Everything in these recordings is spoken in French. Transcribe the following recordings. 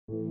Méditation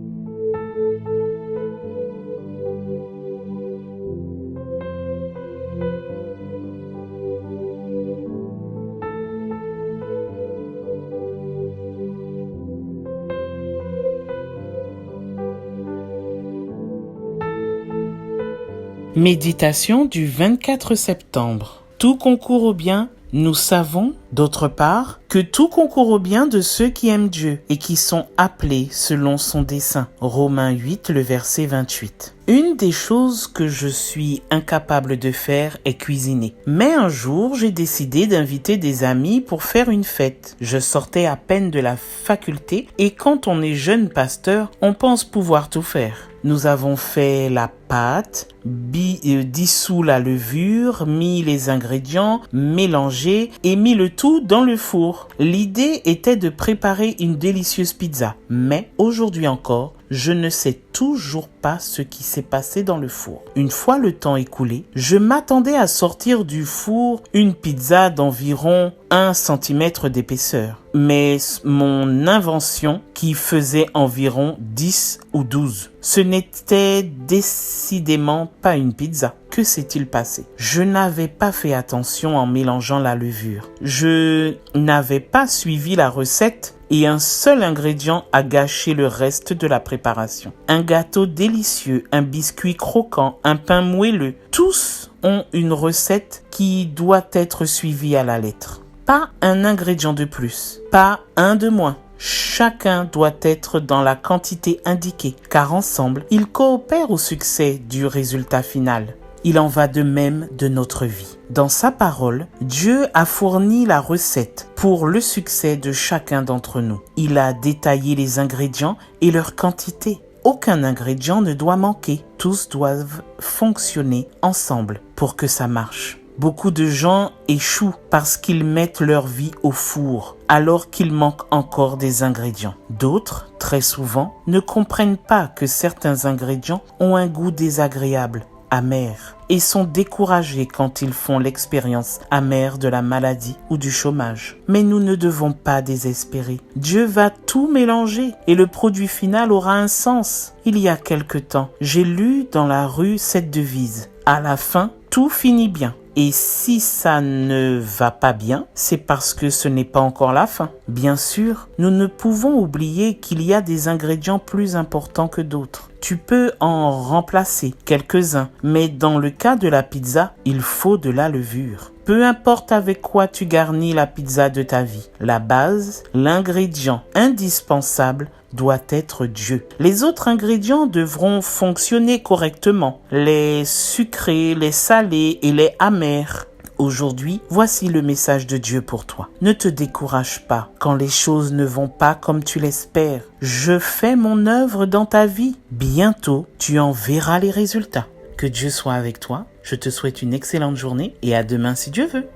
du 24 septembre. Tout concourt au bien. Nous savons, d'autre part, que tout concourt au bien de ceux qui aiment Dieu et qui sont appelés selon son dessein. Romains 8, le verset 28. Une des choses que je suis incapable de faire est cuisiner. Mais un jour, j'ai décidé d'inviter des amis pour faire une fête. Je sortais à peine de la faculté et quand on est jeune pasteur, on pense pouvoir tout faire. Nous avons fait la pâte, dissous la levure, mis les ingrédients, mélangé et mis le tout dans le four. L'idée était de préparer une délicieuse pizza. Mais aujourd'hui encore, je ne sais toujours pas ce qui s'est passé dans le four. Une fois le temps écoulé, je m'attendais à sortir du four une pizza d'environ 1 cm d'épaisseur. Mais mon invention qui faisait environ 10 ou 12. Ce n'était décidément pas une pizza. Que s'est-il passé? Je n'avais pas fait attention en mélangeant la levure. Je n'avais pas suivi la recette et un seul ingrédient a gâché le reste de la préparation. Un gâteau délicieux, un biscuit croquant, un pain moelleux, tous ont une recette qui doit être suivie à la lettre. Pas un ingrédient de plus, pas un de moins. Chacun doit être dans la quantité indiquée, car ensemble, ils coopèrent au succès du résultat final. Il en va de même de notre vie. Dans sa parole, Dieu a fourni la recette pour le succès de chacun d'entre nous. Il a détaillé les ingrédients et leur quantité. Aucun ingrédient ne doit manquer. Tous doivent fonctionner ensemble pour que ça marche. Beaucoup de gens échouent parce qu'ils mettent leur vie au four alors qu'il manque encore des ingrédients. D'autres, très souvent, ne comprennent pas que certains ingrédients ont un goût désagréable, amer, et sont découragés quand ils font l'expérience amère de la maladie ou du chômage. Mais nous ne devons pas désespérer. Dieu va tout mélanger et le produit final aura un sens. Il y a quelque temps, j'ai lu dans la rue cette devise. À la fin, tout finit bien. Et si ça ne va pas bien, c'est parce que ce n'est pas encore la fin. Bien sûr, nous ne pouvons oublier qu'il y a des ingrédients plus importants que d'autres. Tu peux en remplacer quelques-uns, mais dans le cas de la pizza, il faut de la levure. Peu importe avec quoi tu garnis la pizza de ta vie, la base, l'ingrédient indispensable doit être Dieu. Les autres ingrédients devront fonctionner correctement, les sucrés, les salés et les amers. Aujourd'hui, voici le message de Dieu pour toi. Ne te décourage pas quand les choses ne vont pas comme tu l'espères. Je fais mon œuvre dans ta vie. Bientôt, tu en verras les résultats. Que Dieu soit avec toi. Je te souhaite une excellente journée et à demain si Dieu veut.